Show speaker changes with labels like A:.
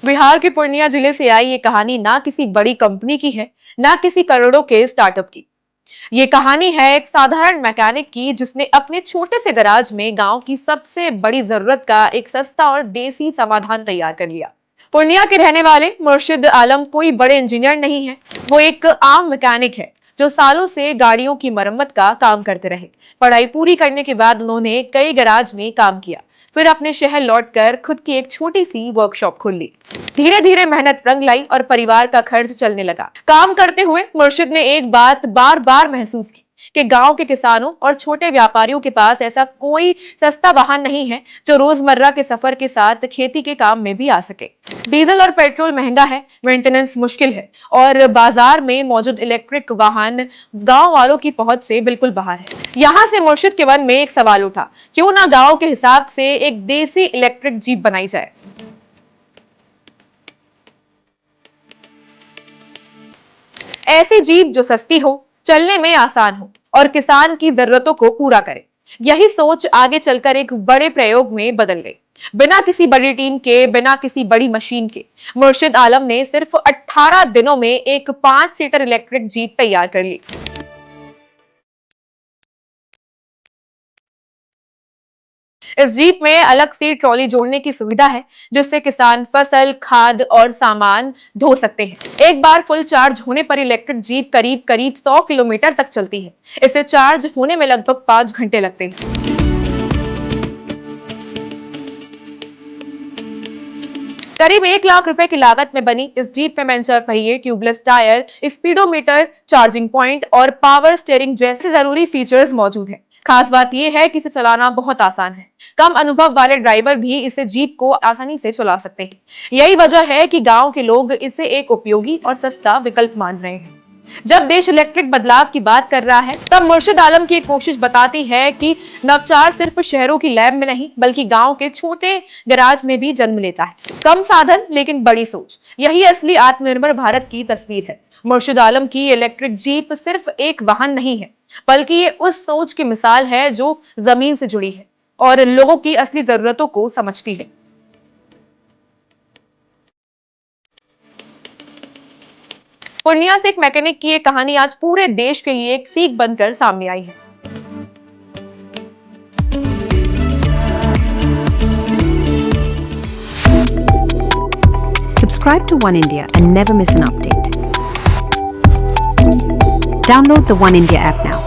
A: बिहार के पूर्णिया जिले से आई ये कहानी ना किसी बड़ी कंपनी की है, ना किसी करोड़ों के स्टार्टअप की। ये कहानी है एक साधारण मैकेनिक की जिसने अपने छोटे से गराज में गांव की सबसे बड़ी जरूरत का एक सस्ता और देसी समाधान तैयार कर लिया। पूर्णिया के रहने वाले मुर्शिद आलम कोई बड़े इंजीनियर नहीं है। वो एक आम मैकेनिक है जो सालों से गाड़ियों की मरम्मत का काम करते रहे। पढ़ाई पूरी करने के बाद उन्होंने कई गराज में काम किया, फिर अपने शहर लौटकर खुद की एक छोटी सी वर्कशॉप खोल ली। धीरे धीरे मेहनत रंग लाई और परिवार का खर्च चलने लगा। काम करते हुए मुर्शिद ने एक बात बार बार महसूस की कि गांव के किसानों और छोटे व्यापारियों के पास ऐसा कोई सस्ता वाहन नहीं है जो रोजमर्रा के सफर के साथ खेती के काम में भी आ सके। डीजल और पेट्रोल महंगा है, मेंटेनेंस मुश्किल है और बाजार में मौजूद इलेक्ट्रिक वाहन गांव वालों की पहुंच से बिल्कुल बाहर है। यहाँ से मुर्शिद के मन में एक सवाल उठा, क्यों ना गांव के हिसाब से एक देसी इलेक्ट्रिक जीप बनाई जाए। ऐसी जीप जो सस्ती हो, चलने में आसान हो और किसान की जरूरतों को पूरा करे। यही सोच आगे चलकर एक बड़े प्रयोग में बदल गई। बिना किसी बड़ी टीम के, बिना किसी बड़ी मशीन के, मुर्शिद आलम ने सिर्फ 18 दिनों में एक 5 सीटर इलेक्ट्रिक जीप तैयार कर ली। इस जीप में अलग से ट्रॉली जोड़ने की सुविधा है, जिससे किसान फसल, खाद और सामान ढो सकते हैं। एक बार फुल चार्ज होने पर इलेक्ट्रिक जीप करीब करीब 100 किलोमीटर तक चलती है। इसे चार्ज होने में लगभग 5 घंटे लगते हैं। करीब 1 लाख रुपए की लागत में बनी इस जीप में पंचर पहिए, tubeless tyre, speedometer, charging point और पावर स्टीयरिंग जैसे जरूरी फीचर्स मौजूद हैं। खास बात यह है कि इसे चलाना बहुत आसान है। कम अनुभव वाले ड्राइवर भी इसे जीप को आसानी से चला सकते हैं। यही वजह है कि गांव के लोग इसे एक उपयोगी और सस्ता विकल्प मान रहे हैं। जब देश इलेक्ट्रिक बदलाव की बात कर रहा है, तब मुर्शिद आलम की कोशिश बताती है कि नवचार सिर्फ शहरों की लैब में नहीं, बल्कि गांव के छोटे गैराज में भी जन्म लेता है। कम साधन लेकिन बड़ी सोच, यही असली आत्मनिर्भर भारत की तस्वीर है। मुर्शिद आलम की इलेक्ट्रिक जीप सिर्फ एक वाहन नहीं है, बल्कि ये उस सोच की मिसाल है जो जमीन से जुड़ी है और लोगों की असली जरूरतों को समझती है। पूर्णिया से एक मैकेनिक की ये कहानी आज पूरे देश के लिए एक सीख बनकर सामने आई है।
B: Subscribe to One India and never miss an update. Download the One India app now.